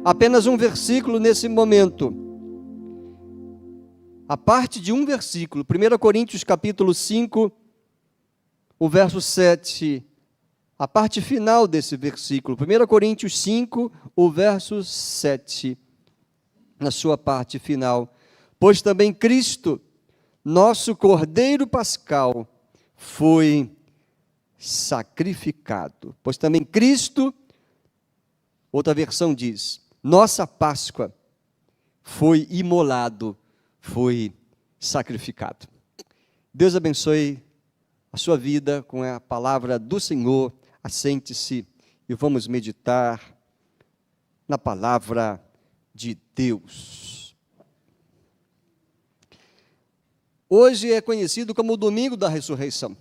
apenas um versículo nesse momento. A parte de um versículo, 1 Coríntios capítulo 5, o verso 7, a parte final desse versículo, 1 Coríntios 5, o verso 7, na sua parte final. Pois também Cristo, nosso Cordeiro Pascal, foi sacrificado. Pois também Cristo, outra versão diz, nossa Páscoa foi imolado, foi sacrificado. Deus abençoe a sua vida com a palavra do Senhor. Assente-se e vamos meditar na palavra de Deus. Hoje é conhecido como o Domingo da Ressurreição.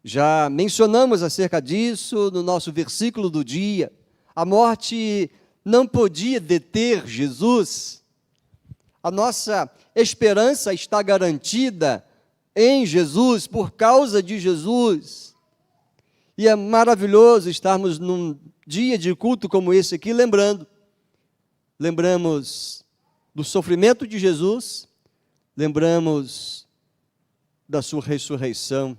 Já mencionamos acerca disso no nosso versículo do dia. A morte não podia deter Jesus. A nossa esperança está garantida em Jesus, por causa de Jesus. E é maravilhoso estarmos num dia de culto como esse aqui, lembramos do sofrimento de Jesus, lembramos da sua ressurreição,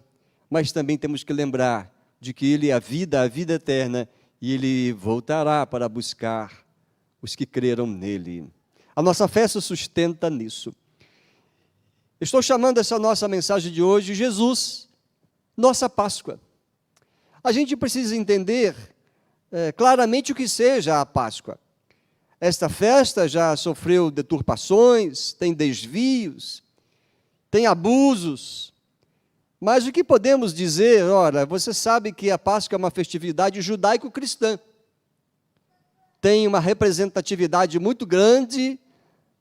mas também temos que lembrar de que Ele é a vida eterna, e Ele voltará para buscar os que creram nele. A nossa fé se sustenta nisso. Estou chamando essa nossa mensagem de hoje, Jesus, nossa Páscoa. A gente precisa entender claramente o que seja a Páscoa. Esta festa já sofreu deturpações, tem desvios, tem abusos, mas o que podemos dizer? Ora, você sabe que a Páscoa é uma festividade judaico-cristã. Tem uma representatividade muito grande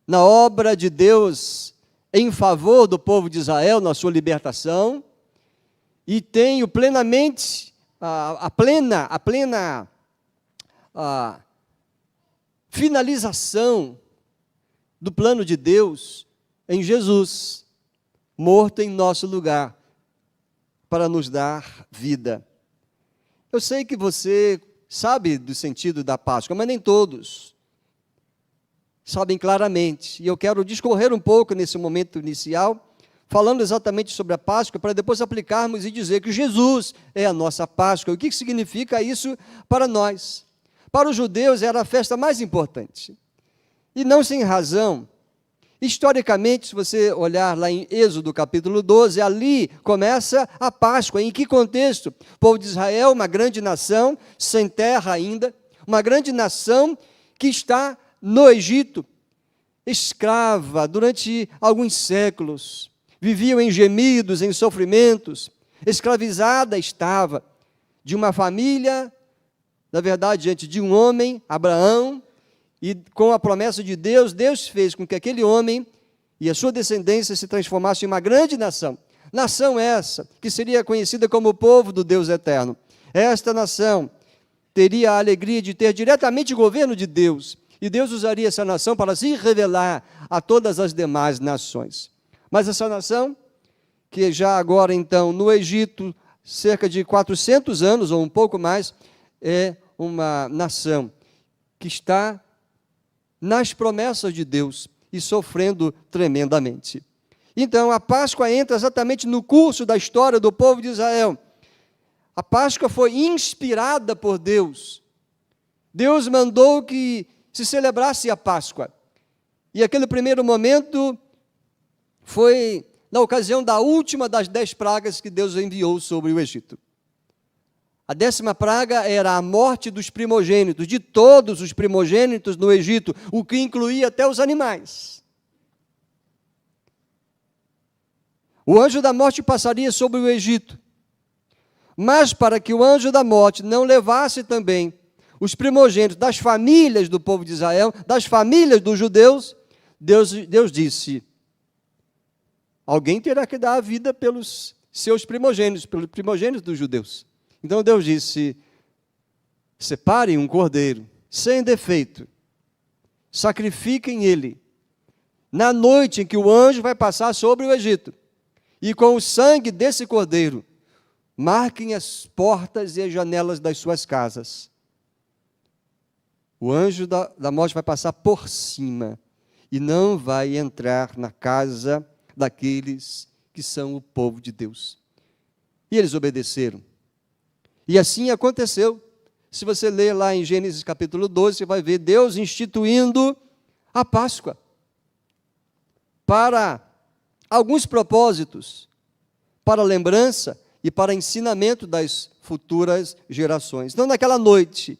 na obra de Deus em favor do povo de Israel, na sua libertação, e tenho plenamente a plena finalização do plano de Deus em Jesus, morto em nosso lugar, para nos dar vida. Eu sei que você sabe do sentido da Páscoa, mas nem todos sabem claramente. E eu quero discorrer um pouco nesse momento inicial, falando exatamente sobre a Páscoa, para depois aplicarmos e dizer que Jesus é a nossa Páscoa. O que significa isso para nós? Para os judeus era a festa mais importante. E não sem razão. Historicamente, se você olhar lá em Êxodo capítulo 12, ali começa a Páscoa. Em que contexto? O povo de Israel, uma grande nação, sem terra ainda, uma grande nação que está no Egito, escrava durante alguns séculos, viviam em gemidos, em sofrimentos, escravizada estava de uma família, na verdade, diante de um homem, Abraão, e com a promessa de Deus, Deus fez com que aquele homem e a sua descendência se transformassem em uma grande nação. Nação essa, que seria conhecida como o povo do Deus eterno. Esta nação teria a alegria de ter diretamente o governo de Deus, e Deus usaria essa nação para se revelar a todas as demais nações. Mas essa nação, que já agora então no Egito, cerca de 400 anos ou um pouco mais, é uma nação que está nas promessas de Deus e sofrendo tremendamente. Então, a Páscoa entra exatamente no curso da história do povo de Israel. A Páscoa foi inspirada por Deus. Deus mandou que se celebrasse a Páscoa. E aquele primeiro momento foi na ocasião da última das 10 pragas que Deus enviou sobre o Egito. A 10ª praga era a morte dos primogênitos, de todos os primogênitos no Egito, o que incluía até os animais. O anjo da morte passaria sobre o Egito, mas para que o anjo da morte não levasse também os primogênitos das famílias do povo de Israel, das famílias dos judeus, Deus disse, alguém terá que dar a vida pelos seus primogênitos, pelos primogênitos dos judeus. Então Deus disse, separem um cordeiro, sem defeito, sacrifiquem ele, na noite em que o anjo vai passar sobre o Egito, e com o sangue desse cordeiro, marquem as portas e as janelas das suas casas. O anjo da morte vai passar por cima e não vai entrar na casa daqueles que são o povo de Deus. E eles obedeceram. E assim aconteceu. Se você ler lá em Gênesis capítulo 12, você vai ver Deus instituindo a Páscoa para alguns propósitos, para lembrança e para ensinamento das futuras gerações. Então, naquela noite,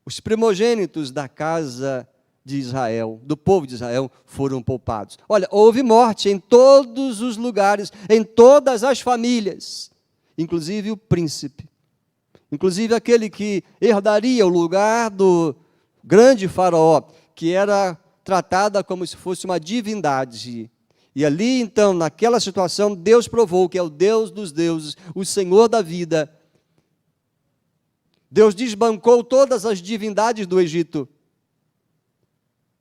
os primogênitos da casa de Israel, do povo de Israel, foram poupados. Olha, houve morte em todos os lugares, em todas as famílias, inclusive o príncipe, inclusive aquele que herdaria o lugar do grande faraó, que era tratada como se fosse uma divindade. E ali, então, naquela situação, Deus provou que é o Deus dos deuses, o Senhor da vida. Deus desbancou todas as divindades do Egito,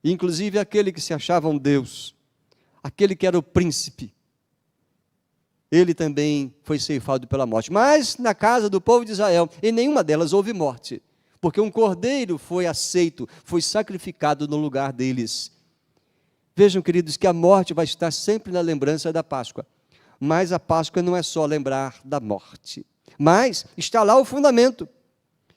inclusive aquele que se achava um Deus, aquele que era o príncipe. Ele também foi ceifado pela morte. Mas na casa do povo de Israel, em nenhuma delas houve morte, porque um cordeiro foi aceito, foi sacrificado no lugar deles. Vejam, queridos, que a morte vai estar sempre na lembrança da Páscoa. Mas a Páscoa não é só lembrar da morte, mas está lá o fundamento.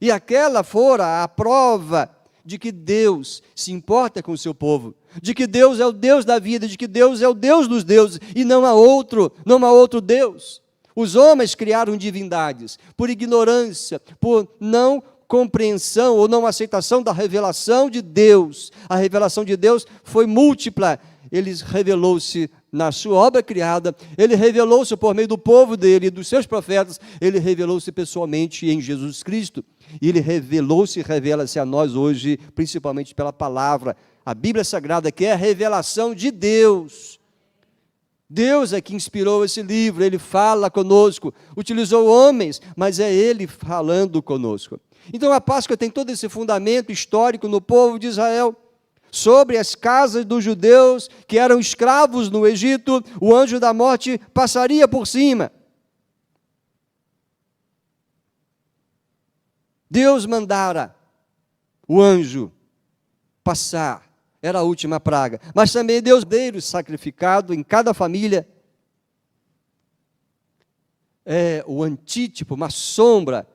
E aquela fora a prova de que Deus se importa com o seu povo, de que Deus é o Deus da vida, de que Deus é o Deus dos deuses, e não há outro Deus. Os homens criaram divindades por ignorância, por não compreensão ou não aceitação da revelação de Deus. A revelação de Deus foi múltipla. Ele revelou-se na sua obra criada, ele revelou-se por meio do povo dele e dos seus profetas, ele revelou-se pessoalmente em Jesus Cristo. E ele revelou-se e revela-se a nós hoje, principalmente pela palavra, a Bíblia Sagrada, que é a revelação de Deus. Deus é que inspirou esse livro, ele fala conosco, utilizou homens, mas é ele falando conosco. Então a Páscoa tem todo esse fundamento histórico no povo de Israel. Sobre as casas dos judeus que eram escravos no Egito, o anjo da morte passaria por cima. Deus mandara o anjo passar, era a última praga. Mas também Deus deu sacrificado em cada família. É o antítipo, uma sombra,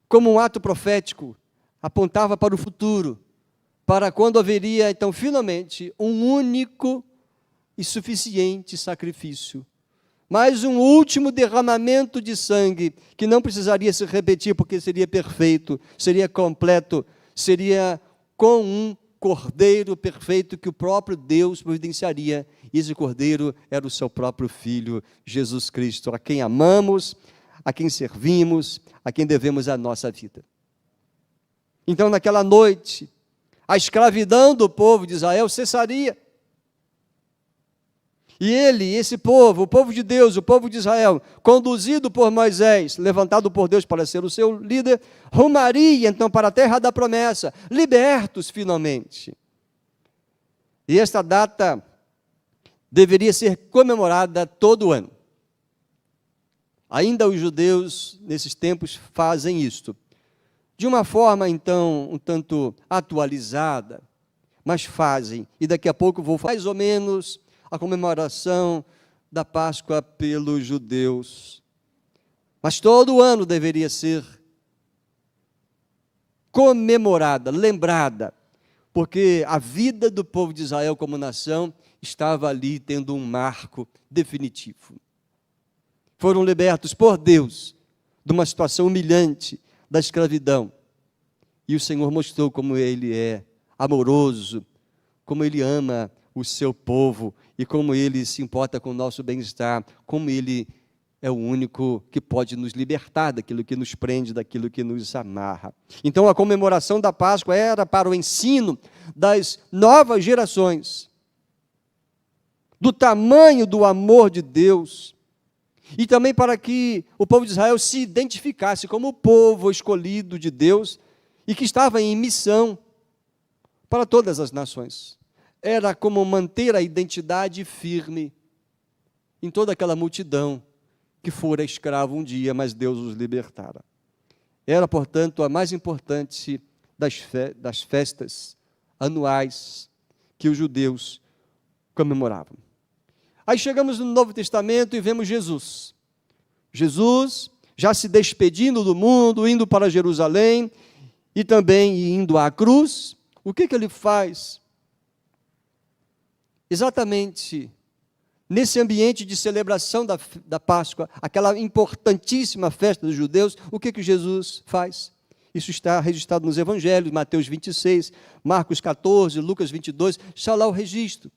como um ato profético, apontava para o futuro, para quando haveria, então, finalmente, um único e suficiente sacrifício. Mas um último derramamento de sangue, que não precisaria se repetir, porque seria perfeito, seria completo, seria com um cordeiro perfeito que o próprio Deus providenciaria. E esse cordeiro era o seu próprio Filho, Jesus Cristo, a quem amamos, a quem servimos, a quem devemos a nossa vida. Então, naquela noite, a escravidão do povo de Israel cessaria. E esse povo, o povo de Deus, o povo de Israel, conduzido por Moisés, levantado por Deus para ser o seu líder, rumaria então para a terra da promessa, libertos finalmente. E esta data deveria ser comemorada todo ano. Ainda os judeus, nesses tempos, fazem isto. De uma forma, então, um tanto atualizada, mas fazem. E daqui a pouco vou falar mais ou menos a comemoração da Páscoa pelos judeus. Mas todo ano deveria ser comemorada, lembrada, porque a vida do povo de Israel como nação estava ali tendo um marco definitivo. Foram libertos por Deus de uma situação humilhante, da escravidão. E o Senhor mostrou como Ele é amoroso, como Ele ama o seu povo e como Ele se importa com o nosso bem-estar, como Ele é o único que pode nos libertar daquilo que nos prende, daquilo que nos amarra. Então a comemoração da Páscoa era para o ensino das novas gerações, do tamanho do amor de Deus, e também para que o povo de Israel se identificasse como o povo escolhido de Deus e que estava em missão para todas as nações. Era como manter a identidade firme em toda aquela multidão que fora escravo um dia, mas Deus os libertara. Era, portanto, a mais importante das festas anuais que os judeus comemoravam. Aí chegamos no Novo Testamento e vemos Jesus. Jesus já se despedindo do mundo, indo para Jerusalém e também indo à cruz. O que ele faz? Exatamente nesse ambiente de celebração da Páscoa, aquela importantíssima festa dos judeus, o que Jesus faz? Isso está registrado nos Evangelhos, Mateus 26, Marcos 14, Lucas 22, está lá o registro.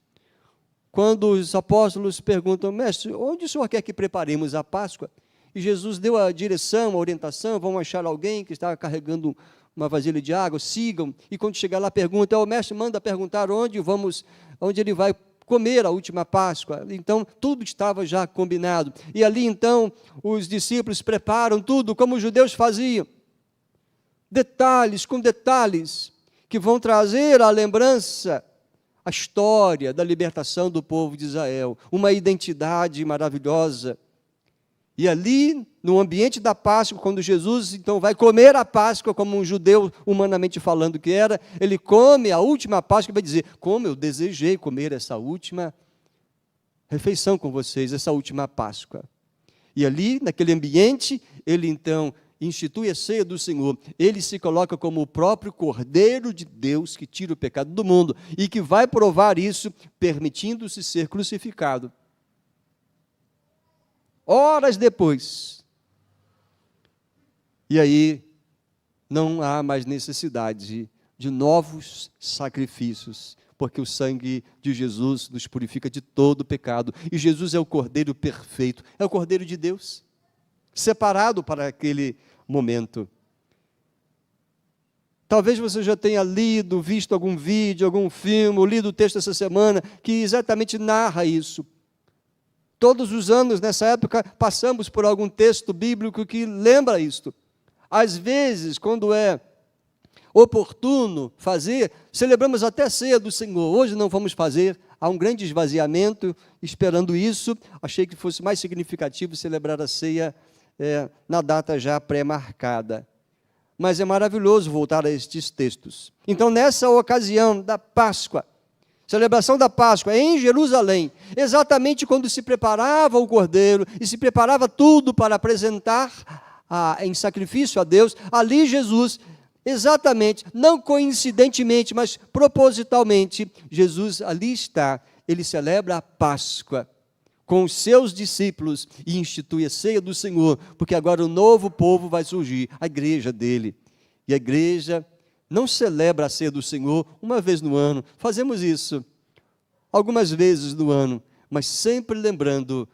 Quando os apóstolos perguntam, mestre, onde o senhor quer que preparemos a Páscoa? E Jesus deu a direção, a orientação, vão achar alguém que está carregando uma vasilha de água, sigam, e quando chegar lá pergunta, o mestre manda perguntar onde ele vai comer a última Páscoa. Então, tudo estava já combinado. E ali, então, os discípulos preparam tudo como os judeus faziam. Detalhes com detalhes, que vão trazer à lembrança a história da libertação do povo de Israel, uma identidade maravilhosa. E ali, no ambiente da Páscoa, quando Jesus então vai comer a Páscoa, como um judeu humanamente falando que era, ele come a última Páscoa e vai dizer, como eu desejei comer essa última refeição com vocês, essa última Páscoa. E ali, naquele ambiente, ele então institui a ceia do Senhor. Ele se coloca como o próprio Cordeiro de Deus que tira o pecado do mundo e que vai provar isso, permitindo-se ser crucificado. Horas depois. E aí, não há mais necessidade de novos sacrifícios, porque o sangue de Jesus nos purifica de todo pecado. E Jesus é o Cordeiro perfeito, é o Cordeiro de Deus, separado para aquele momento. Talvez você já tenha lido, visto algum vídeo, algum filme, ou lido o texto essa semana, que exatamente narra isso. Todos os anos, nessa época, passamos por algum texto bíblico que lembra isto. Às vezes, quando é oportuno fazer, celebramos até a ceia do Senhor. Hoje não vamos fazer, há um grande esvaziamento, esperando isso. Achei que fosse mais significativo celebrar a ceia na data já pré-marcada. Mas é maravilhoso voltar a estes textos. Então, nessa ocasião da Páscoa, celebração da Páscoa em Jerusalém, exatamente quando se preparava o cordeiro e se preparava tudo para apresentar em sacrifício a Deus, ali Jesus, exatamente, não coincidentemente, mas propositalmente, Jesus ali está, ele celebra a Páscoa com os seus discípulos e institui a ceia do Senhor, porque agora o novo povo vai surgir, a igreja dele. E a igreja não celebra a ceia do Senhor uma vez no ano, fazemos isso algumas vezes no ano, mas sempre lembrando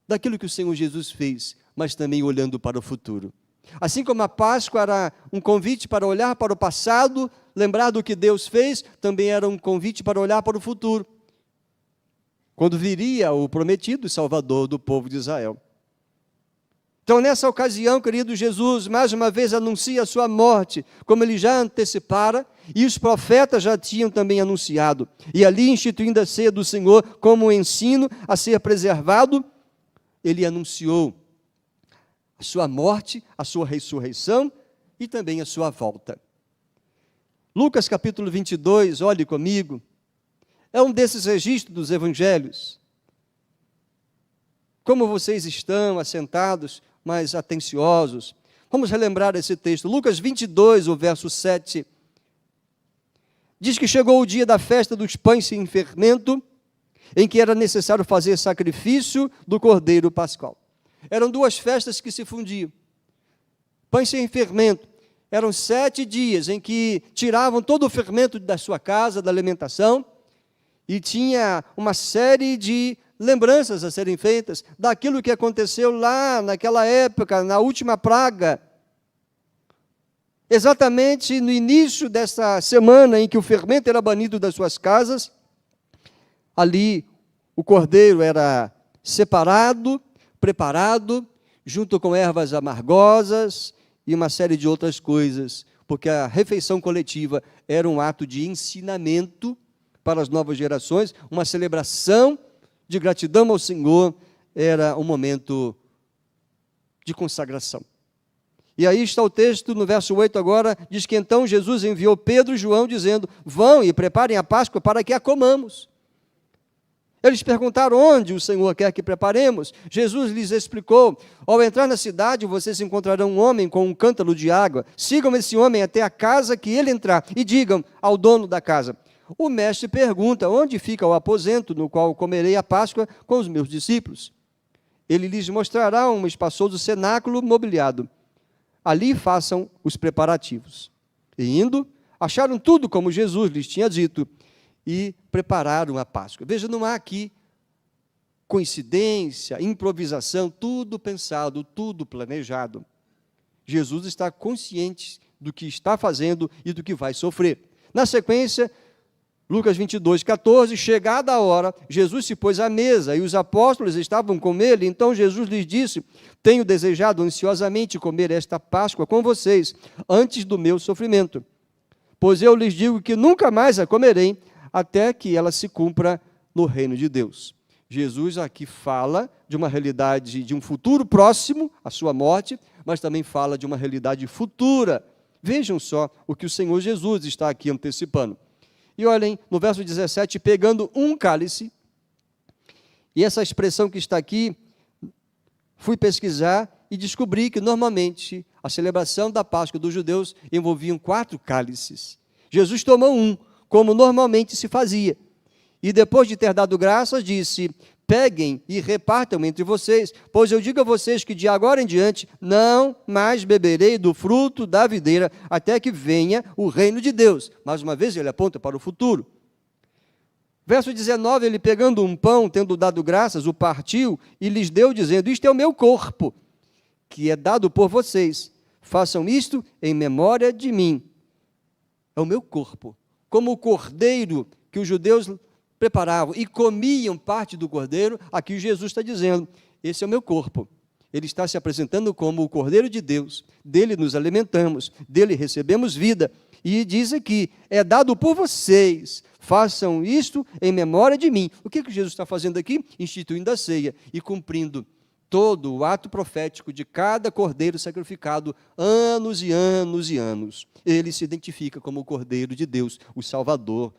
daquilo que o Senhor Jesus fez, mas também olhando para o futuro. Assim como a Páscoa era um convite para olhar para o passado, lembrar do que Deus fez, também era um convite para olhar para o futuro, quando viria o prometido Salvador do povo de Israel. Então, nessa ocasião, querido, Jesus, mais uma vez anuncia a sua morte, como ele já antecipara, e os profetas já tinham também anunciado. E ali, instituindo a ceia do Senhor como um ensino a ser preservado, ele anunciou a sua morte, a sua ressurreição e também a sua volta. Lucas capítulo 22, olhe comigo, é um desses registros dos evangelhos. Como vocês estão assentados, mais atenciosos, vamos relembrar esse texto. Lucas 22, o verso 7, diz que chegou o dia da festa dos pães sem fermento, em que era necessário fazer sacrifício do cordeiro pascal. Eram duas festas que se fundiam. Pães sem fermento. Eram 7 dias em que tiravam todo o fermento da sua casa, da alimentação, e tinha uma série de lembranças a serem feitas daquilo que aconteceu lá naquela época, na última praga. Exatamente no início dessa semana em que o fermento era banido das suas casas, ali o cordeiro era separado, preparado, junto com ervas amargosas e uma série de outras coisas, porque a refeição coletiva era um ato de ensinamento para as novas gerações, uma celebração de gratidão ao Senhor, era um momento de consagração. E aí está o texto, no verso 8 agora, diz que então Jesus enviou Pedro e João, dizendo, vão e preparem a Páscoa para que a comamos. Eles perguntaram onde o Senhor quer que preparemos. Jesus lhes explicou, ao entrar na cidade, vocês encontrarão um homem com um cântaro de água. Sigam esse homem até a casa que ele entrar e digam ao dono da casa, o mestre pergunta, onde fica o aposento no qual comerei a Páscoa com os meus discípulos? Ele lhes mostrará um espaçoso cenáculo mobiliado. Ali façam os preparativos. E indo, acharam tudo como Jesus lhes tinha dito e prepararam a Páscoa. Veja, não há aqui coincidência, improvisação, tudo pensado, tudo planejado. Jesus está consciente do que está fazendo e do que vai sofrer. Na sequência, Lucas 22, 14, chegada a hora, Jesus se pôs à mesa e os apóstolos estavam com ele. Então Jesus lhes disse, tenho desejado ansiosamente comer esta Páscoa com vocês, antes do meu sofrimento. Pois eu lhes digo que nunca mais a comerei, até que ela se cumpra no reino de Deus. Jesus aqui fala de uma realidade, de um futuro próximo, a sua morte, mas também fala de uma realidade futura. Vejam só o que o Senhor Jesus está aqui antecipando. E olhem, no verso 17, pegando um cálice, e essa expressão que está aqui, fui pesquisar e descobri que normalmente a celebração da Páscoa dos judeus envolvia 4 cálices. Jesus tomou um, como normalmente se fazia. E depois de ter dado graças, disse, peguem e repartam entre vocês, pois eu digo a vocês que de agora em diante não mais beberei do fruto da videira, até que venha o reino de Deus. Mais uma vez ele aponta para o futuro. Verso 19, ele pegando um pão, tendo dado graças, o partiu e lhes deu, dizendo, isto é o meu corpo, que é dado por vocês. Façam isto em memória de mim. É o meu corpo. Como o cordeiro que os judeus preparavam e comiam parte do cordeiro, aqui Jesus está dizendo, esse é o meu corpo. Ele está se apresentando como o cordeiro de Deus, dele nos alimentamos, dele recebemos vida. E diz aqui, é dado por vocês, façam isto em memória de mim. O que Jesus está fazendo aqui? Instituindo a ceia e cumprindo todo o ato profético de cada cordeiro sacrificado, anos e anos e anos. Ele se identifica como o Cordeiro de Deus, o Salvador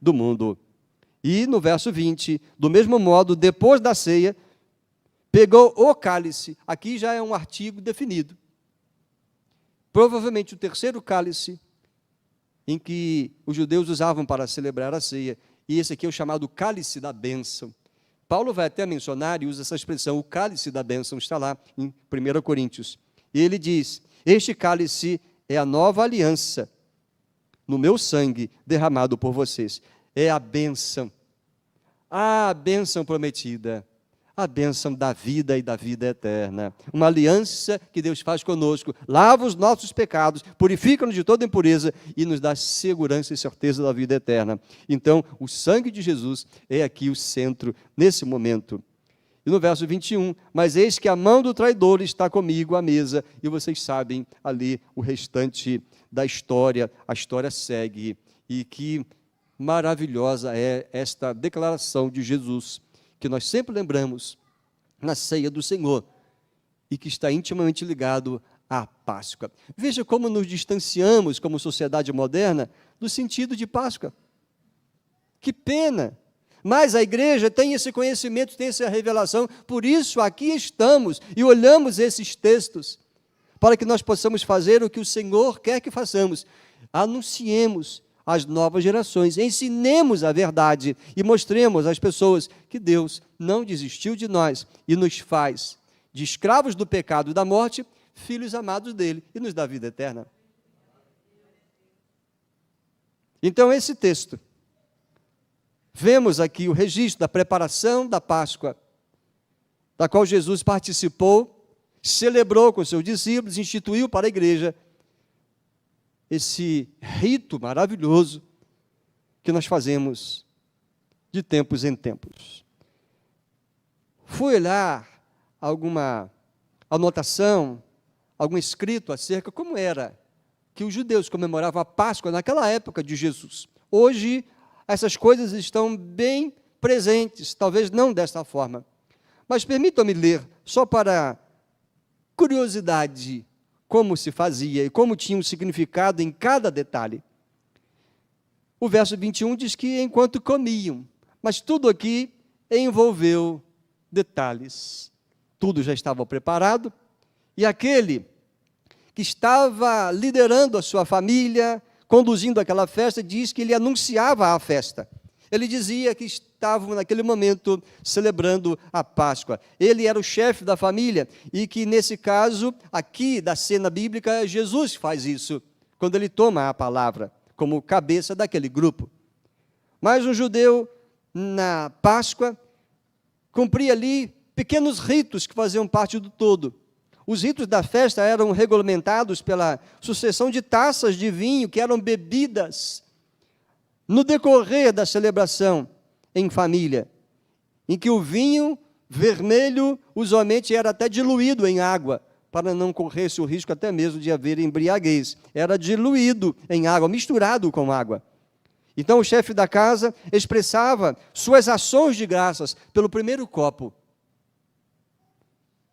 do mundo. E no verso 20, do mesmo modo, depois da ceia, pegou o cálice. Aqui já é um artigo definido. Provavelmente o terceiro cálice em que os judeus usavam para celebrar a ceia. E esse aqui é o chamado cálice da bênção. Paulo vai até mencionar e usa essa expressão, o cálice da bênção, está lá em 1 Coríntios. E ele diz, este cálice é a nova aliança no meu sangue derramado por vocês. É a bênção prometida, a bênção da vida e da vida eterna. Uma aliança que Deus faz conosco, lava os nossos pecados, purifica-nos de toda impureza e nos dá segurança e certeza da vida eterna. Então, o sangue de Jesus é aqui o centro, nesse momento. E no verso 21, mas eis que a mão do traidor está comigo à mesa, e vocês sabem ali o restante da história, a história segue, e que maravilhosa é esta declaração de Jesus, que nós sempre lembramos na ceia do Senhor, e que está intimamente ligado à Páscoa. Veja como nos distanciamos, como sociedade moderna, do sentido de Páscoa. Que pena! Mas a igreja tem esse conhecimento, tem essa revelação, por isso aqui estamos e olhamos esses textos, para que nós possamos fazer o que o Senhor quer que façamos. Anunciemos às novas gerações, ensinemos a verdade e mostremos às pessoas que Deus não desistiu de nós e nos faz de escravos do pecado e da morte, filhos amados dele e nos dá vida eterna. Então esse texto, vemos aqui o registro da preparação da Páscoa, da qual Jesus participou, celebrou com seus discípulos, instituiu para a igreja esse rito maravilhoso que nós fazemos de tempos em tempos. Fui olhar alguma anotação, algum escrito acerca como era que os judeus comemoravam a Páscoa naquela época de Jesus. Hoje, essas coisas estão bem presentes, talvez não desta forma. Mas permitam-me ler, só para curiosidade, como se fazia e como tinha um significado em cada detalhe. O verso 21 diz que enquanto comiam, mas tudo aqui envolveu detalhes. Tudo já estava preparado, e aquele que estava liderando a sua família, conduzindo aquela festa, diz que ele anunciava a festa. Ele dizia que estavam naquele momento celebrando a Páscoa. Ele era o chefe da família e que nesse caso, aqui da cena bíblica, Jesus faz isso, quando ele toma a palavra como cabeça daquele grupo. Mas um judeu, na Páscoa, cumpria ali pequenos ritos que faziam parte do todo. Os ritos da festa eram regulamentados pela sucessão de taças de vinho que eram bebidas no decorrer da celebração em família, em que o vinho vermelho usualmente era até diluído em água, para não correr-se o risco até mesmo de haver embriaguez. Era diluído em água, misturado com água. Então o chefe da casa expressava suas ações de graças pelo primeiro copo,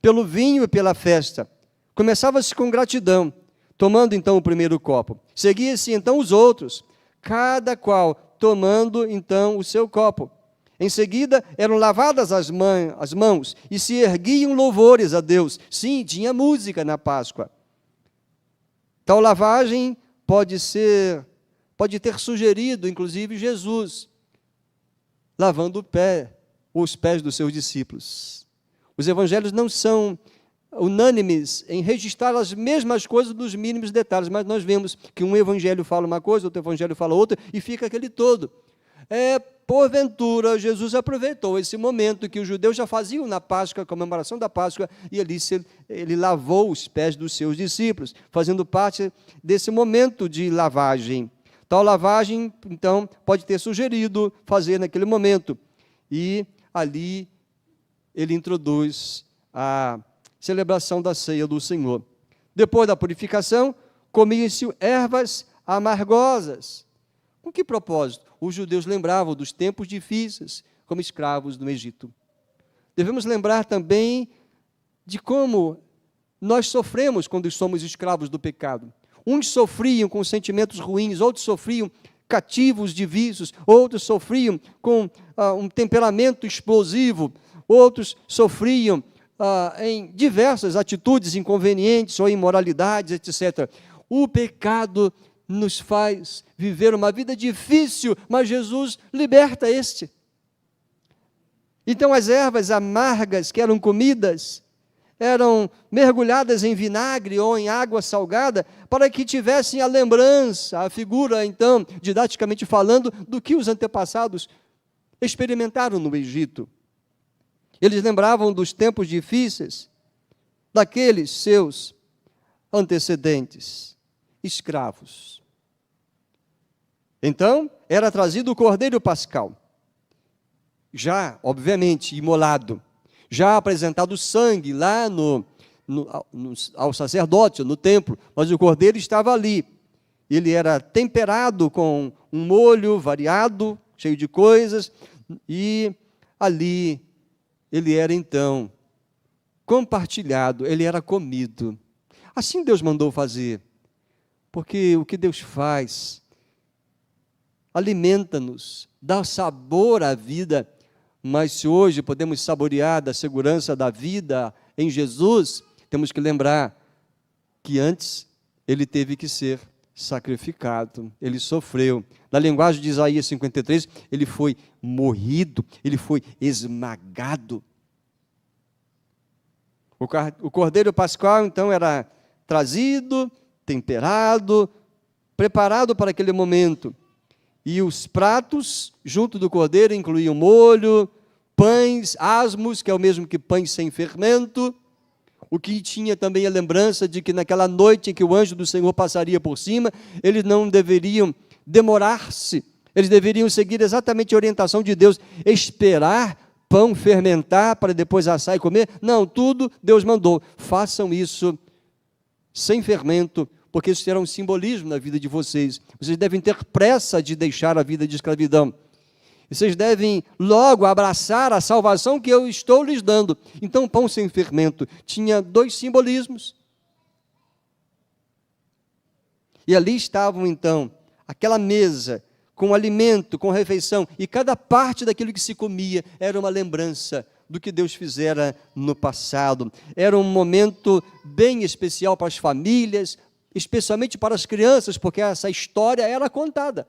pelo vinho e pela festa. Começava-se com gratidão, tomando então o primeiro copo. Seguia-se então os outros, cada qual tomando então o seu copo. Em seguida, eram lavadas as mãos e se erguiam louvores a Deus. Sim, tinha música na Páscoa. Tal lavagem pode ter sugerido, inclusive, Jesus, lavando os pés dos seus discípulos. Os evangelhos não são unânimes em registrar as mesmas coisas nos mínimos detalhes, mas nós vemos que um evangelho fala uma coisa, outro evangelho fala outra, e fica aquele todo. Porventura, Jesus aproveitou esse momento que os judeus já faziam na Páscoa, a comemoração da Páscoa, e ali ele lavou os pés dos seus discípulos, fazendo parte desse momento de lavagem. Tal lavagem, então, pode ter sugerido fazer naquele momento. E ali ele introduz a celebração da ceia do Senhor. Depois da purificação, comiam-se ervas amargosas. Com que propósito? Os judeus lembravam dos tempos difíceis como escravos no Egito. Devemos lembrar também de como nós sofremos quando somos escravos do pecado. Uns sofriam com sentimentos ruins, outros sofriam cativos de vícios, outros sofriam com um temperamento explosivo, outros sofriam em diversas atitudes inconvenientes ou imoralidades, etc. O pecado nos faz viver uma vida difícil, mas Jesus liberta este. Então as ervas amargas que eram comidas, eram mergulhadas em vinagre ou em água salgada, para que tivessem a lembrança, a figura, então, didaticamente falando, do que os antepassados experimentaram no Egito. Eles lembravam dos tempos difíceis daqueles seus antecedentes, escravos. Então, era trazido o cordeiro pascal, já, obviamente, imolado, já apresentado o sangue lá ao sacerdote, no templo, mas o cordeiro estava ali. Ele era temperado com um molho variado, cheio de coisas, e ali ele era então compartilhado, ele era comido. Assim Deus mandou fazer, porque o que Deus faz alimenta-nos, dá sabor à vida. Mas se hoje podemos saborear da segurança da vida em Jesus, temos que lembrar que antes ele teve que ser sacrificado, ele sofreu. Na linguagem de Isaías 53, ele foi moído, ele foi esmagado. O cordeiro pascal, então, era trazido, temperado, preparado para aquele momento. E os pratos, junto do cordeiro, incluíam molho, pães, asmos, que é o mesmo que pães sem fermento, o que tinha também a lembrança de que naquela noite em que o anjo do Senhor passaria por cima, eles não deveriam demorar-se, eles deveriam seguir exatamente a orientação de Deus, esperar pão fermentar para depois assar e comer. Não, tudo Deus mandou, façam isso sem fermento, porque isso será um simbolismo na vida de vocês. Vocês devem ter pressa de deixar a vida de escravidão. Vocês devem logo abraçar a salvação que eu estou lhes dando. Então, o pão sem fermento tinha dois simbolismos. E ali estavam, então, aquela mesa, com alimento, com refeição, e cada parte daquilo que se comia era uma lembrança do que Deus fizera no passado. Era um momento bem especial para as famílias, especialmente para as crianças, porque essa história era contada.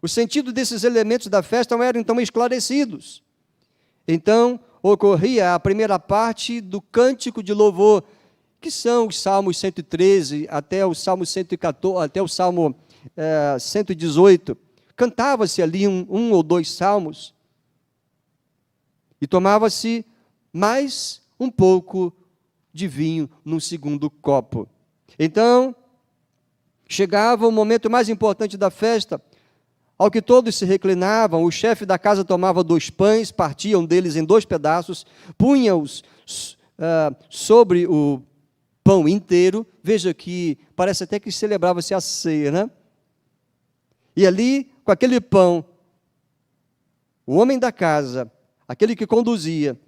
O sentido desses elementos da festa não eram, então, esclarecidos. Então, ocorria a primeira parte do cântico de louvor, que são os Salmos 113 até o Salmo 114, até o Salmo 118. Cantava-se ali um ou dois salmos, e tomava-se mais um pouco de vinho num segundo copo. Então, chegava o momento mais importante da festa, ao que todos se reclinavam. O chefe da casa tomava 2 pães, partia um deles em 2 pedaços, punha-os sobre o pão inteiro. Veja que parece até que celebrava-se a ceia, né? E ali, com aquele pão, o homem da casa, aquele que conduzia,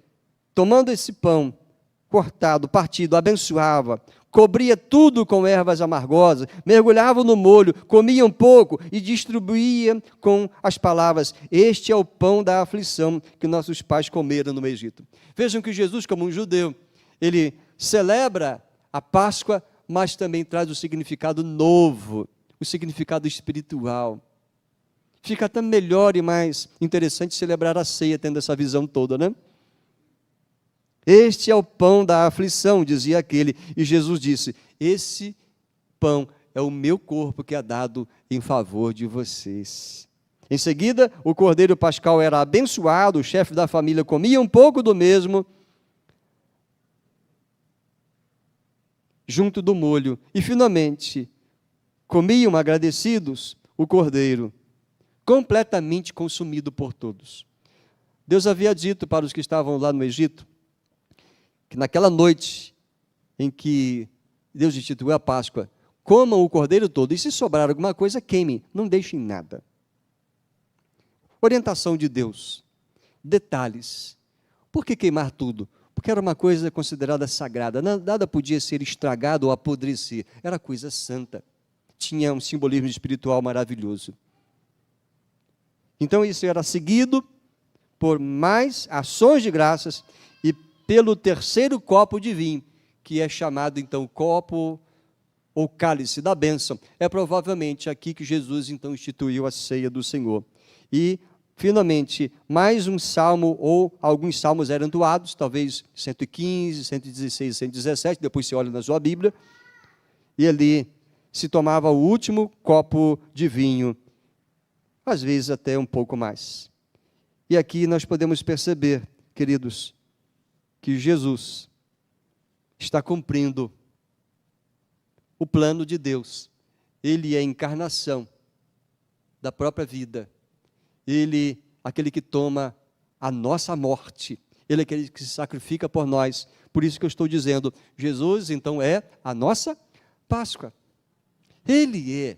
tomando esse pão cortado, partido, abençoava, cobria tudo com ervas amargosas, mergulhava no molho, comia um pouco e distribuía com as palavras: este é o pão da aflição que nossos pais comeram no Egito. Vejam que Jesus, como um judeu, ele celebra a Páscoa, mas também traz o significado novo, o significado espiritual. Fica até melhor e mais interessante celebrar a ceia, tendo essa visão toda, né? Este é o pão da aflição, dizia aquele, e Jesus disse: esse pão é o meu corpo que é dado em favor de vocês. Em seguida, o cordeiro pascal era abençoado, o chefe da família comia um pouco do mesmo, junto do molho, e finalmente comiam agradecidos o cordeiro, completamente consumido por todos. Deus havia dito para os que estavam lá no Egito, que naquela noite em que Deus instituiu a Páscoa, comam o cordeiro todo, e se sobrar alguma coisa, queimem, não deixem nada. Orientação de Deus, detalhes. Por que queimar tudo? Porque era uma coisa considerada sagrada, nada podia ser estragado ou apodrecer, era coisa santa, tinha um simbolismo espiritual maravilhoso. Então isso era seguido por mais ações de graças e pelo terceiro copo de vinho, que é chamado então copo ou cálice da bênção. É provavelmente aqui que Jesus então instituiu a ceia do Senhor. E finalmente, mais um salmo ou alguns salmos eram doados, talvez 115, 116, 117, depois você olha na sua Bíblia, e ali se tomava o último copo de vinho, às vezes até um pouco mais. E aqui nós podemos perceber, queridos, que Jesus está cumprindo o plano de Deus. Ele é a encarnação da própria vida. Ele, aquele que toma a nossa morte. Ele é aquele que se sacrifica por nós. Por isso que eu estou dizendo, Jesus então é a nossa Páscoa. Ele é.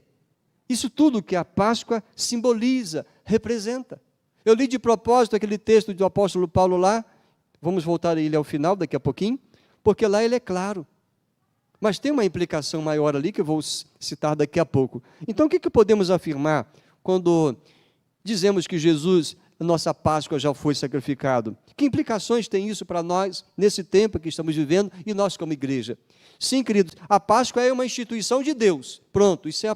Isso tudo que a Páscoa simboliza, representa. Eu li de propósito aquele texto do apóstolo Paulo lá, vamos voltar a ele ao final, daqui a pouquinho, porque lá ele é claro. Mas tem uma implicação maior ali, que eu vou citar daqui a pouco. Então, o que podemos afirmar quando dizemos que Jesus, a nossa Páscoa, já foi sacrificado? Que implicações tem isso para nós, nesse tempo que estamos vivendo, e nós como igreja? Sim, queridos, a Páscoa é uma instituição de Deus. Pronto, isso é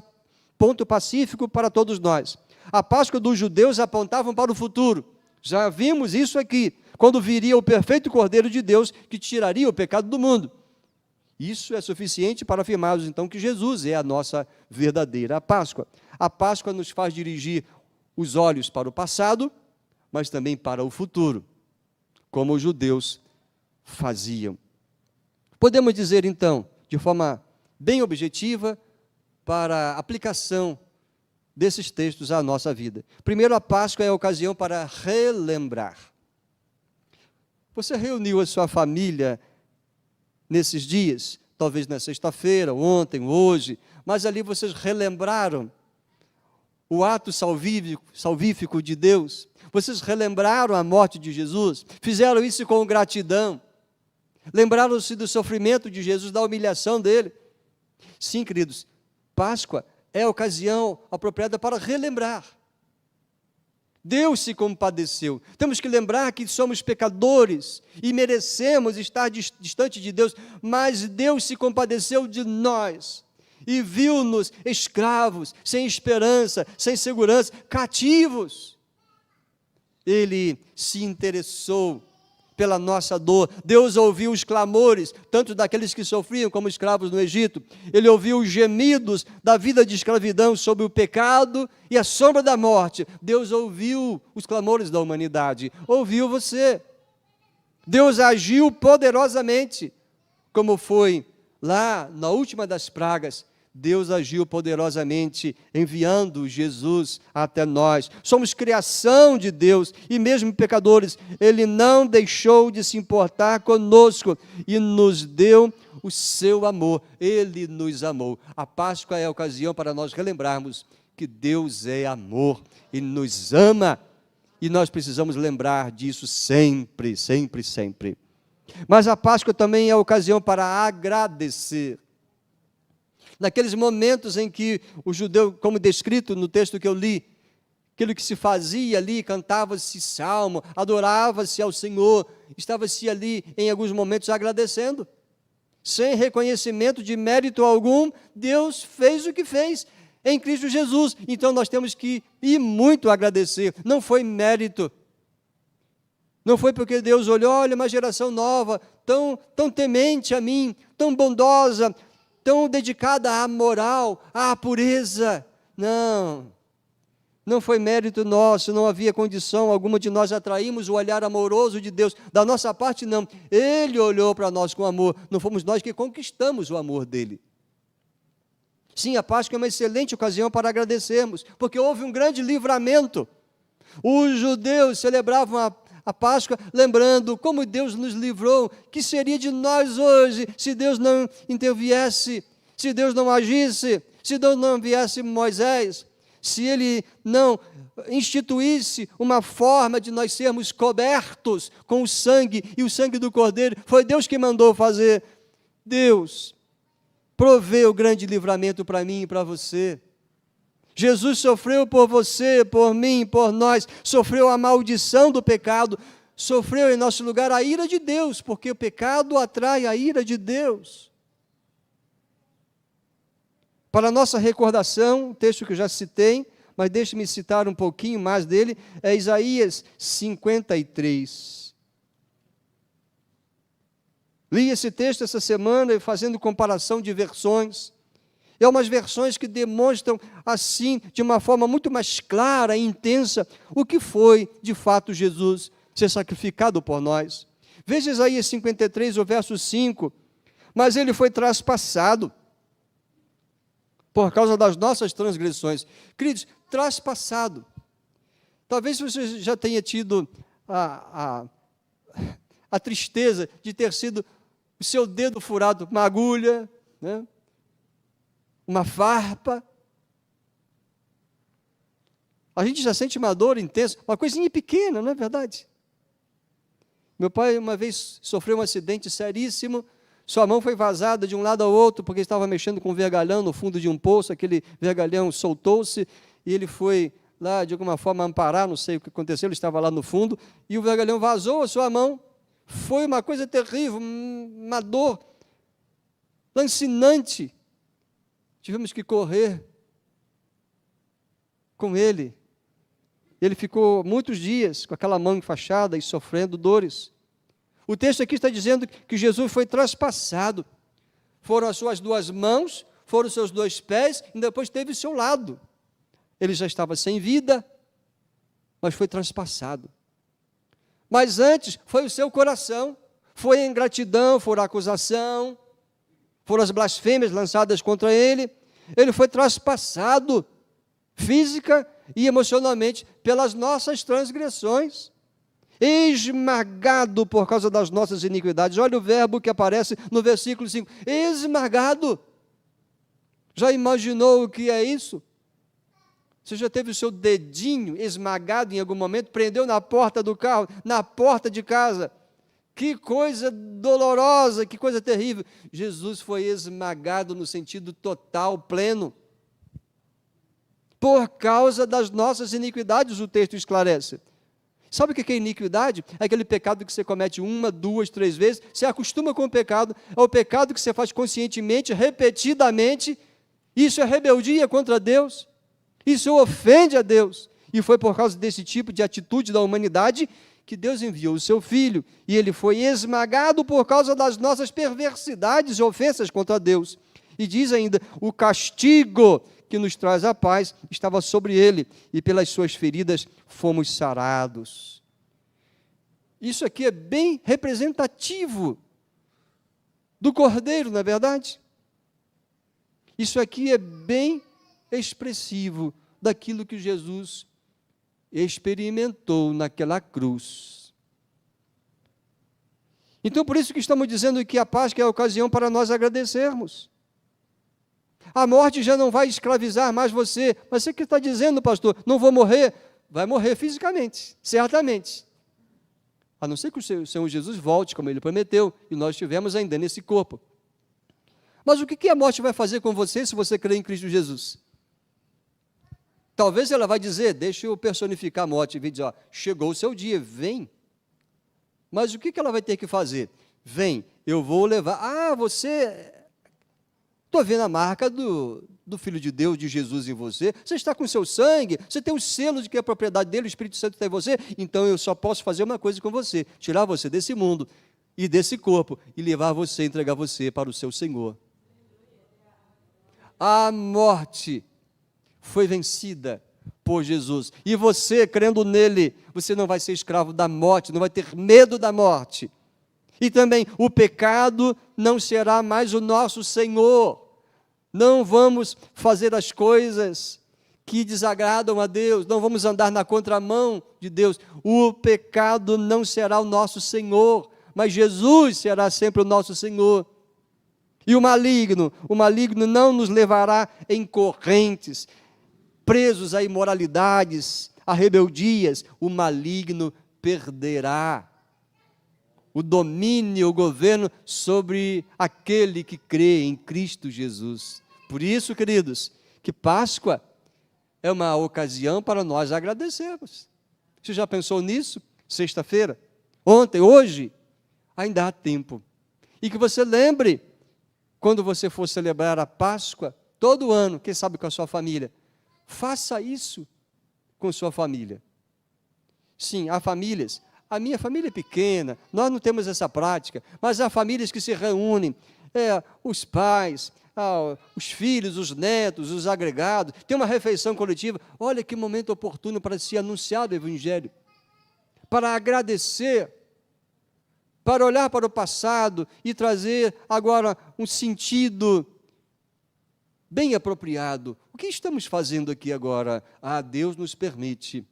ponto pacífico para todos nós. A Páscoa dos judeus apontavam para o futuro. Já vimos isso aqui, quando viria o perfeito Cordeiro de Deus, que tiraria o pecado do mundo. Isso é suficiente para afirmarmos, então, que Jesus é a nossa verdadeira Páscoa. A Páscoa nos faz dirigir os olhos para o passado, mas também para o futuro, como os judeus faziam. Podemos dizer, então, de forma bem objetiva, para a aplicação desses textos à nossa vida. Primeiro, a Páscoa é a ocasião para relembrar. Você reuniu a sua família nesses dias, talvez na sexta-feira, ontem, hoje, mas ali vocês relembraram o ato salvífico de Deus, vocês relembraram a morte de Jesus, fizeram isso com gratidão, lembraram-se do sofrimento de Jesus, da humilhação dele, Sim, queridos, Páscoa é a ocasião apropriada para relembrar. Deus se compadeceu. Temos que lembrar que somos pecadores e merecemos estar distante de Deus, mas Deus se compadeceu de nós e viu-nos escravos, sem esperança, sem segurança, cativos. Ele se interessou pela nossa dor. Deus ouviu os clamores, tanto daqueles que sofriam como escravos no Egito. Ele ouviu os gemidos da vida de escravidão sob o pecado e a sombra da morte. Deus ouviu os clamores da humanidade. Ouviu você. Deus agiu poderosamente, como foi lá na última das pragas. Deus agiu poderosamente, enviando Jesus até nós. Somos criação de Deus, e mesmo pecadores, Ele não deixou de se importar conosco, e nos deu o seu amor. Ele nos amou. A Páscoa é a ocasião para nós relembrarmos que Deus é amor, e nos ama, e nós precisamos lembrar disso sempre, sempre, sempre. Mas a Páscoa também é a ocasião para agradecer. Naqueles momentos em que o judeu, como descrito no texto que eu li, aquilo que se fazia ali, cantava-se salmo, adorava-se ao Senhor, estava-se ali em alguns momentos agradecendo, sem reconhecimento de mérito algum. Deus fez o que fez em Cristo Jesus, então nós temos que ir muito agradecer. Não foi mérito, não foi porque Deus olhou, olha, uma geração nova, tão temente a mim, tão bondosa, tão dedicada à moral, à pureza. Não foi mérito nosso, não havia condição alguma de nós atrairmos o olhar amoroso de Deus. Da nossa parte, não. Ele olhou para nós com amor, não fomos nós que conquistamos o amor dele. Sim, a Páscoa é uma excelente ocasião para agradecermos, porque houve um grande livramento. Os judeus celebravam a Páscoa, lembrando como Deus nos livrou, que seria de nós hoje, se Deus não interviesse, se Deus não agisse, se Deus não enviasse Moisés, se Ele não instituísse uma forma de nós sermos cobertos com o sangue, e o sangue do Cordeiro, foi Deus que mandou fazer. Deus proveu grande livramento para mim e para você. Jesus sofreu por você, por mim, por nós, sofreu a maldição do pecado, sofreu em nosso lugar a ira de Deus, porque o pecado atrai a ira de Deus. Para nossa recordação, um texto que eu já citei, mas deixe-me citar um pouquinho mais dele, é Isaías 53. Li esse texto essa semana, fazendo comparação de versões. É umas versões que demonstram, assim, de uma forma muito mais clara e intensa, o que foi, de fato, Jesus ser sacrificado por nós. Veja Isaías 53, o verso 5. Mas ele foi traspassado por causa das nossas transgressões. Queridos, traspassado. Talvez você já tenha tido a tristeza de ter sido o seu dedo furado, uma agulha, né? Uma farpa. A gente já sente uma dor intensa, uma coisinha pequena, não é verdade? Meu pai uma vez sofreu um acidente seríssimo, sua mão foi vazada de um lado ao outro, porque estava mexendo com um vergalhão no fundo de um poço, aquele vergalhão soltou-se, e ele foi lá, de alguma forma, amparar, não sei o que aconteceu, ele estava lá no fundo, e o vergalhão vazou a sua mão. Foi uma coisa terrível, uma dor lancinante. Tivemos que correr com ele. Ele ficou muitos dias com aquela mão enfaixada e sofrendo dores. O texto aqui está dizendo que Jesus foi traspassado. Foram as suas duas mãos, foram os seus dois pés, e depois teve o seu lado. Ele já estava sem vida, mas foi traspassado. Mas antes foi o seu coração, foi a ingratidão, foi a acusação, foram as blasfêmias lançadas contra ele. Ele foi traspassado física e emocionalmente pelas nossas transgressões, esmagado por causa das nossas iniquidades. Olha o verbo que aparece no versículo 5, esmagado. Já imaginou o que é isso? Você já teve o seu dedinho esmagado em algum momento, prendeu na porta do carro, na porta de casa, Que coisa dolorosa, que coisa terrível. Jesus foi esmagado no sentido total, pleno, por causa das nossas iniquidades, o texto esclarece. Sabe o que é iniquidade? É aquele pecado que você comete 1, 2, 3 vezes, você acostuma com o pecado, é o pecado que você faz conscientemente, repetidamente. Isso é rebeldia contra Deus, isso ofende a Deus. E foi por causa desse tipo de atitude da humanidade que Deus enviou o seu Filho, e ele foi esmagado por causa das nossas perversidades e ofensas contra Deus. E diz ainda, o castigo que nos traz a paz estava sobre ele, e pelas suas feridas fomos sarados. Isso aqui é bem representativo do Cordeiro, não é verdade? Isso aqui é bem expressivo daquilo que Jesus experimentou naquela cruz. Então, por isso que estamos dizendo que a Páscoa é a ocasião para nós agradecermos. A morte já não vai escravizar mais você. Mas você que está dizendo, pastor, não vou morrer? Vai morrer fisicamente, certamente. A não ser que o Senhor Jesus volte, como Ele prometeu, e nós estivemos ainda nesse corpo. Mas o que a morte vai fazer com você se você crê em Cristo Jesus? Talvez ela vai dizer, deixa eu personificar a morte, e dizer, ó, chegou o seu dia, vem. Mas o que ela vai ter que fazer? Vem, eu vou levar. Você... Estou vendo a marca do Filho de Deus, de Jesus em você. Você está com o seu sangue, você tem o selo de que é a propriedade dele, o Espírito Santo está em você. Então eu só posso fazer uma coisa com você: tirar você desse mundo e desse corpo e levar você, entregar você para o seu Senhor. A morte foi vencida por Jesus. E você, crendo nele, você não vai ser escravo da morte, não vai ter medo da morte. E também o pecado não será mais o nosso Senhor. Não vamos fazer as coisas que desagradam a Deus, não vamos andar na contramão de Deus. O pecado não será o nosso Senhor, mas Jesus será sempre o nosso Senhor. E o maligno não nos levará em correntes, presos a imoralidades, a rebeldias. O maligno perderá o domínio, o governo sobre aquele que crê em Cristo Jesus. Por isso, queridos, que Páscoa é uma ocasião para nós agradecermos. Você já pensou nisso? Sexta-feira? Ontem? Hoje? Ainda há tempo. E que você lembre, quando você for celebrar a Páscoa, todo ano, quem sabe com a sua família, faça isso com sua família. Sim, há famílias. A minha família é pequena, nós não temos essa prática, mas há famílias que se reúnem, os pais, os filhos, os netos, os agregados, tem uma refeição coletiva. Olha que momento oportuno para se anunciar o Evangelho, para agradecer, para olhar para o passado e trazer agora um sentido bem apropriado. O que estamos fazendo aqui agora? Deus nos permite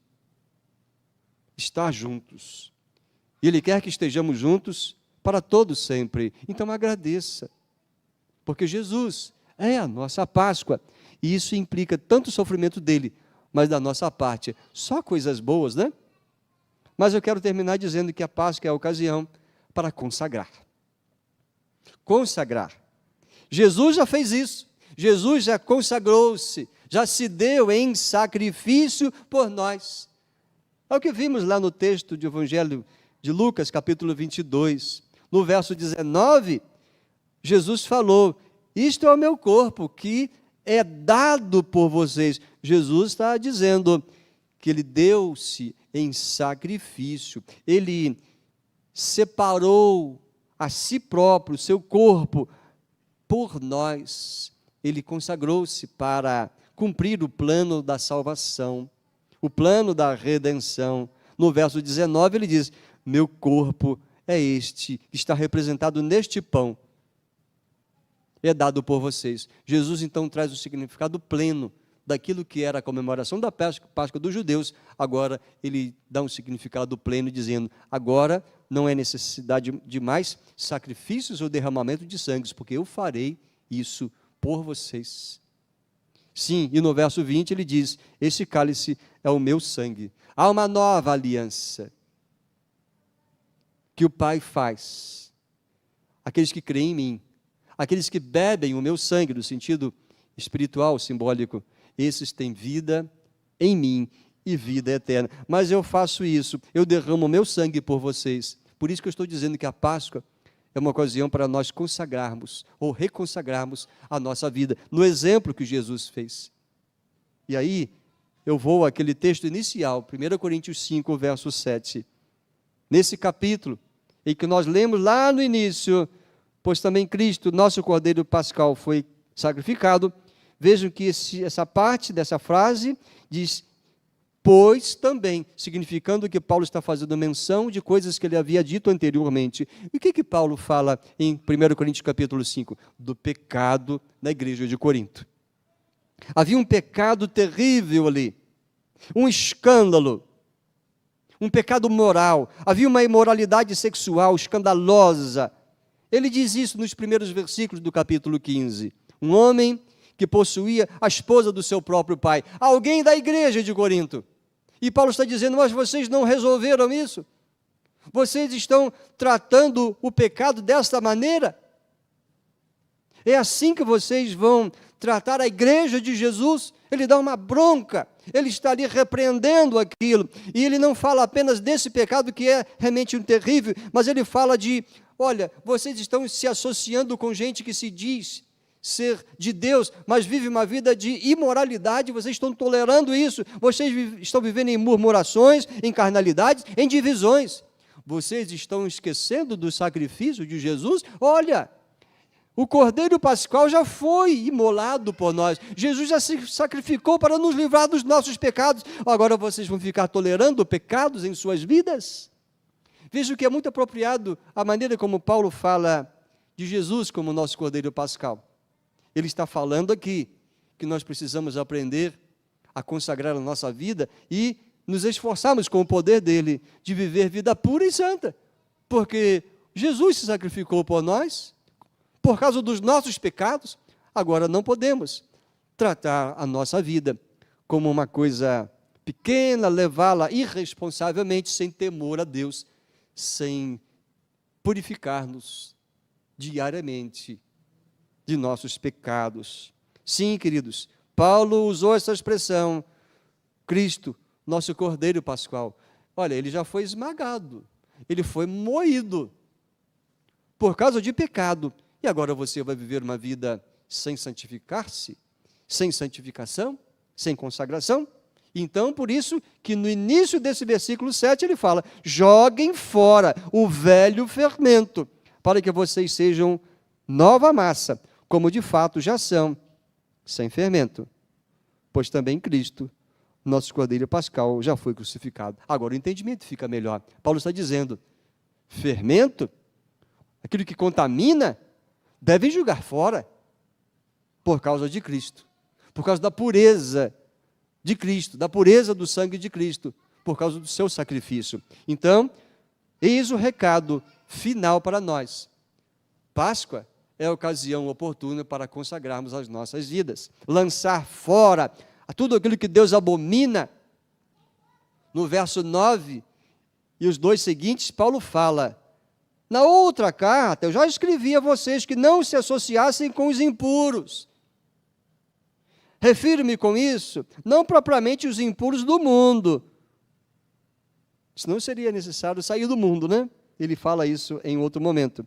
estar juntos. E Ele quer que estejamos juntos para todos sempre. Então agradeça, porque Jesus é a nossa Páscoa, e isso implica tanto o sofrimento dele, mas da nossa parte, só coisas boas, né? Mas eu quero terminar dizendo que a Páscoa é a ocasião para consagrar. Consagrar. Jesus já fez isso. Jesus já consagrou-se, já se deu em sacrifício por nós. É o que vimos lá no texto do Evangelho de Lucas, capítulo 22. No verso 19, Jesus falou, isto é o meu corpo, que é dado por vocês. Jesus está dizendo que Ele deu-se em sacrifício. Ele separou a si próprio, o seu corpo, por nós. Ele consagrou-se para cumprir o plano da salvação, o plano da redenção. No verso 19 ele diz, meu corpo é este, que está representado neste pão, é dado por vocês. Jesus então traz o significado pleno daquilo que era a comemoração da Páscoa dos judeus. Agora ele dá um significado pleno, dizendo, agora não é necessidade de mais sacrifícios ou derramamento de sangue, porque eu farei isso por vocês. Sim, e no verso 20 ele diz, esse cálice é o meu sangue. Há uma nova aliança que o Pai faz. Aqueles que creem em mim, aqueles que bebem o meu sangue, no sentido espiritual, simbólico, esses têm vida em mim e vida eterna. Mas eu faço isso, eu derramo o meu sangue por vocês. Por isso que eu estou dizendo que a Páscoa é uma ocasião para nós consagrarmos ou reconsagrarmos a nossa vida, no exemplo que Jesus fez. E aí, eu vou àquele texto inicial, 1 Coríntios 5, verso 7. Nesse capítulo, em que nós lemos lá no início, pois também Cristo, nosso Cordeiro Pascal, foi sacrificado. Vejam que essa parte dessa frase diz, pois também, significando que Paulo está fazendo menção de coisas que ele havia dito anteriormente. E o que Paulo fala em 1 Coríntios capítulo 5? Do pecado na igreja de Corinto. Havia um pecado terrível ali, um escândalo, um pecado moral, havia uma imoralidade sexual escandalosa. Ele diz isso nos primeiros versículos do capítulo 15. Um homem que possuía a esposa do seu próprio pai, alguém da igreja de Corinto. E Paulo está dizendo, mas vocês não resolveram isso? Vocês estão tratando o pecado desta maneira? É assim que vocês vão tratar a igreja de Jesus? Ele dá uma bronca, ele está ali repreendendo aquilo, e ele não fala apenas desse pecado que é realmente um terrível, mas ele fala de, olha, vocês estão se associando com gente que se diz ser de Deus, mas vive uma vida de imoralidade, vocês estão tolerando isso, vocês estão vivendo em murmurações, em carnalidades, em divisões, vocês estão esquecendo do sacrifício de Jesus? Olha, o Cordeiro Pascal já foi imolado por nós. Jesus já se sacrificou para nos livrar dos nossos pecados. Agora vocês vão ficar tolerando pecados em suas vidas? Veja que é muito apropriado a maneira como Paulo fala de Jesus como nosso Cordeiro Pascal. Ele está falando aqui que nós precisamos aprender a consagrar a nossa vida e nos esforçarmos com o poder dele de viver vida pura e santa. Porque Jesus se sacrificou por nós, por causa dos nossos pecados, agora não podemos tratar a nossa vida como uma coisa pequena, levá-la irresponsavelmente, sem temor a Deus, sem purificar-nos diariamente de nossos pecados. Sim, queridos, Paulo usou essa expressão, Cristo, nosso Cordeiro Pascal. Olha, ele já foi esmagado, ele foi moído por causa de pecado. E agora você vai viver uma vida sem santificar-se, sem santificação, sem consagração? Então, por isso que no início desse versículo 7 ele fala, joguem fora o velho fermento, para que vocês sejam nova massa, como de fato já são, sem fermento. Pois também Cristo, nosso Cordeiro Pascal, já foi crucificado. Agora o entendimento fica melhor. Paulo está dizendo, fermento, aquilo que contamina, devem jogar fora, por causa de Cristo, por causa da pureza de Cristo, da pureza do sangue de Cristo, por causa do seu sacrifício. Então, eis o recado final para nós. Páscoa é a ocasião oportuna para consagrarmos as nossas vidas, lançar fora tudo aquilo que Deus abomina. No verso 9 e os 2 seguintes, Paulo fala, na outra carta, eu já escrevi a vocês que não se associassem com os impuros. Refiro-me com isso, não propriamente os impuros do mundo. Senão seria necessário sair do mundo, né? Ele fala isso em outro momento.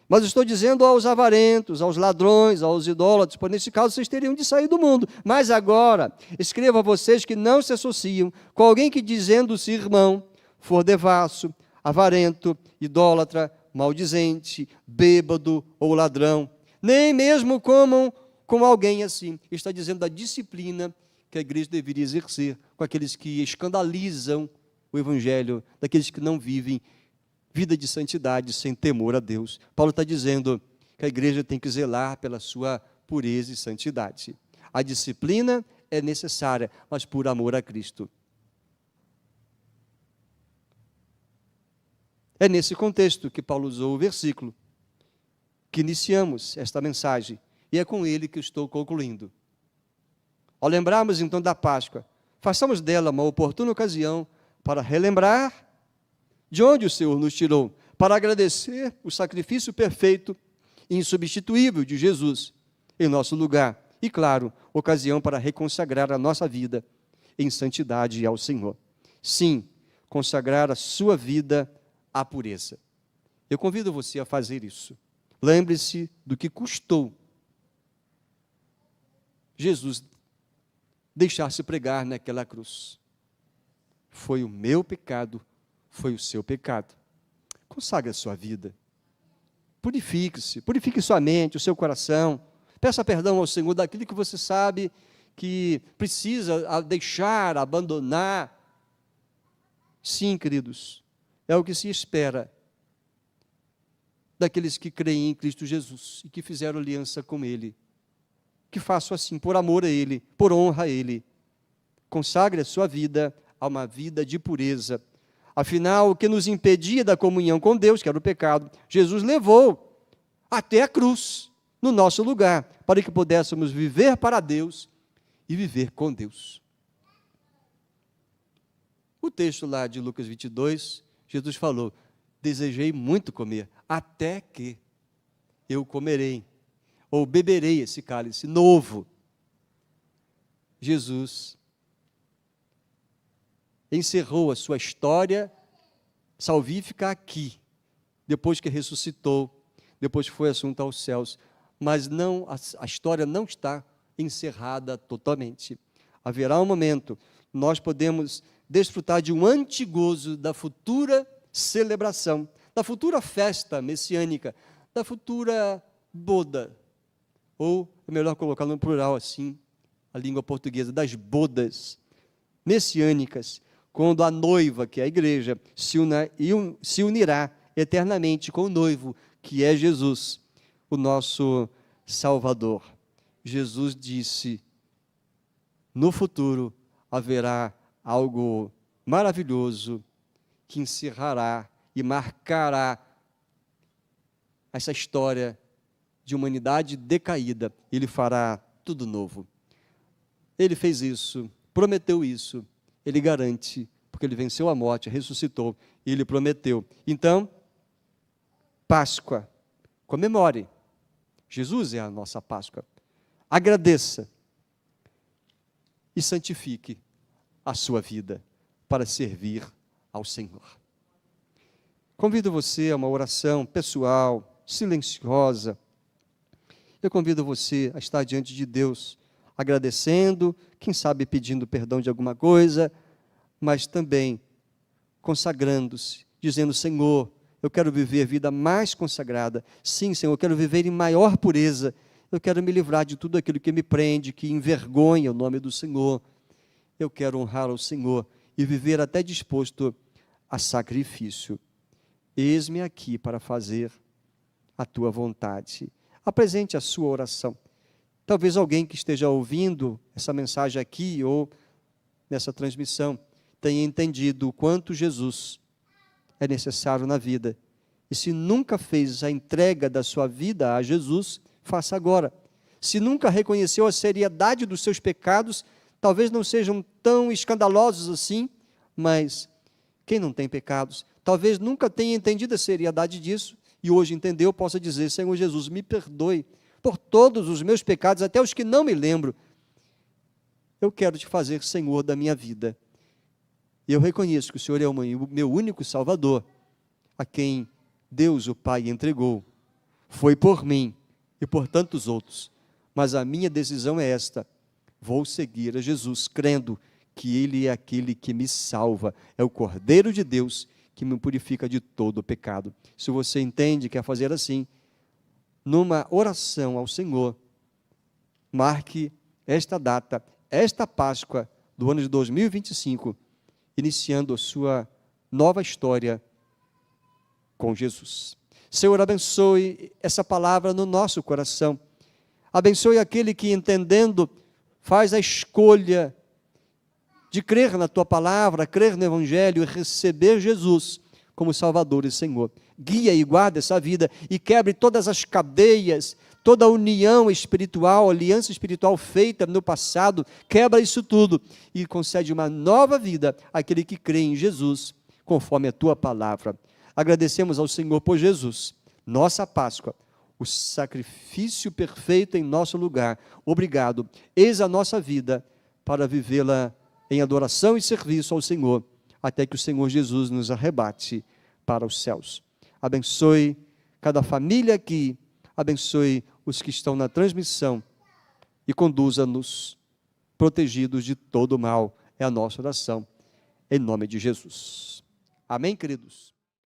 Mas estou dizendo aos avarentos, aos ladrões, aos idólatras, pois nesse caso vocês teriam de sair do mundo. Mas agora, escrevo a vocês que não se associam com alguém que dizendo-se irmão, for devasso, avarento, idólatra, maldizente, bêbado ou ladrão, nem mesmo comam com alguém assim. Está dizendo da disciplina que a igreja deveria exercer com aqueles que escandalizam o evangelho, daqueles que não vivem vida de santidade sem temor a Deus. Paulo está dizendo que a igreja tem que zelar pela sua pureza e santidade. A disciplina é necessária, mas por amor a Cristo. É nesse contexto que Paulo usou o versículo que iniciamos esta mensagem, e é com ele que eu estou concluindo. Ao lembrarmos então da Páscoa, façamos dela uma oportuna ocasião para relembrar de onde o Senhor nos tirou, para agradecer o sacrifício perfeito e insubstituível de Jesus em nosso lugar. E, claro, ocasião para reconsagrar a nossa vida em santidade ao Senhor. Sim, consagrar a sua vida à pureza. Eu convido você a fazer isso. Lembre-se do que custou Jesus deixar-se pregar naquela cruz. Foi o meu pecado, foi o seu pecado. Consagre a sua vida. Purifique-se, purifique sua mente, o seu coração. Peça perdão ao Senhor daquilo que você sabe que precisa deixar, abandonar. Sim, queridos, é o que se espera daqueles que creem em Cristo Jesus e que fizeram aliança com Ele. Que façam assim, por amor a Ele, por honra a Ele. Consagre a sua vida a uma vida de pureza. Afinal, o que nos impedia da comunhão com Deus, que era o pecado, Jesus levou até a cruz, no nosso lugar, para que pudéssemos viver para Deus e viver com Deus. O texto lá de Lucas 22, Jesus falou: desejei muito comer, até que eu comerei, ou beberei esse cálice novo. Jesus encerrou a sua história salvífica aqui, depois que ressuscitou, depois que foi assunto aos céus. Mas não, a história não está encerrada totalmente. Haverá um momento, nós podemos desfrutar de um antigozo da futura celebração, da futura festa messiânica, da futura boda, ou é melhor colocar no plural assim, a língua portuguesa, das bodas messiânicas, quando a noiva, que é a igreja, se unirá eternamente com o noivo, que é Jesus, o nosso Salvador. Jesus disse: no futuro haverá algo maravilhoso que encerrará e marcará essa história de humanidade decaída. Ele fará tudo novo. Ele fez isso, prometeu isso, ele garante, porque ele venceu a morte, ressuscitou, e ele prometeu. Então, Páscoa, comemore. Jesus é a nossa Páscoa. Agradeça e santifique a sua vida para servir ao Senhor. Convido você a uma oração pessoal, silenciosa. Eu convido você a estar diante de Deus, agradecendo, quem sabe pedindo perdão de alguma coisa, mas também consagrando-se, dizendo: Senhor, eu quero viver a vida mais consagrada. Sim, Senhor, eu quero viver em maior pureza. Eu quero me livrar de tudo aquilo que me prende, que envergonha o nome do Senhor. Eu quero honrar ao Senhor e viver até disposto a sacrifício. Eis-me aqui para fazer a tua vontade. Apresente a sua oração. Talvez alguém que esteja ouvindo essa mensagem aqui ou nessa transmissão tenha entendido o quanto Jesus é necessário na vida. E se nunca fez a entrega da sua vida a Jesus, faça agora. Se nunca reconheceu a seriedade dos seus pecados, talvez não sejam tão escandalosos assim, mas quem não tem pecados, talvez nunca tenha entendido a seriedade disso, e hoje entendeu, possa dizer: Senhor Jesus, me perdoe por todos os meus pecados, até os que não me lembro. Eu quero te fazer Senhor da minha vida. E eu reconheço que o Senhor é o meu único Salvador, a quem Deus, o Pai, entregou. Foi por mim e por tantos outros. Mas a minha decisão é esta: vou seguir a Jesus, crendo que Ele é aquele que me salva. É o Cordeiro de Deus que me purifica de todo o pecado. Se você entende, quer fazer assim, numa oração ao Senhor, marque esta data, esta Páscoa do ano de 2025, iniciando a sua nova história com Jesus. Senhor, abençoe essa palavra no nosso coração. Abençoe aquele que, entendendo, faz a escolha de crer na Tua palavra, crer no Evangelho e receber Jesus como Salvador e Senhor. Guia e guarda essa vida e quebre todas as cadeias, toda a união espiritual, aliança espiritual feita no passado, quebra isso tudo e concede uma nova vida àquele que crê em Jesus. conforme a tua palavra. Agradecemos ao Senhor por Jesus, nossa Páscoa, o sacrifício perfeito em nosso lugar. Obrigado. Eis a nossa vida para vivê-la em adoração e serviço ao Senhor, até que o Senhor Jesus nos arrebate para os céus. Abençoe cada família aqui, abençoe os que estão na transmissão e conduza-nos protegidos de todo o mal. É a nossa oração, em nome de Jesus. Amém, queridos?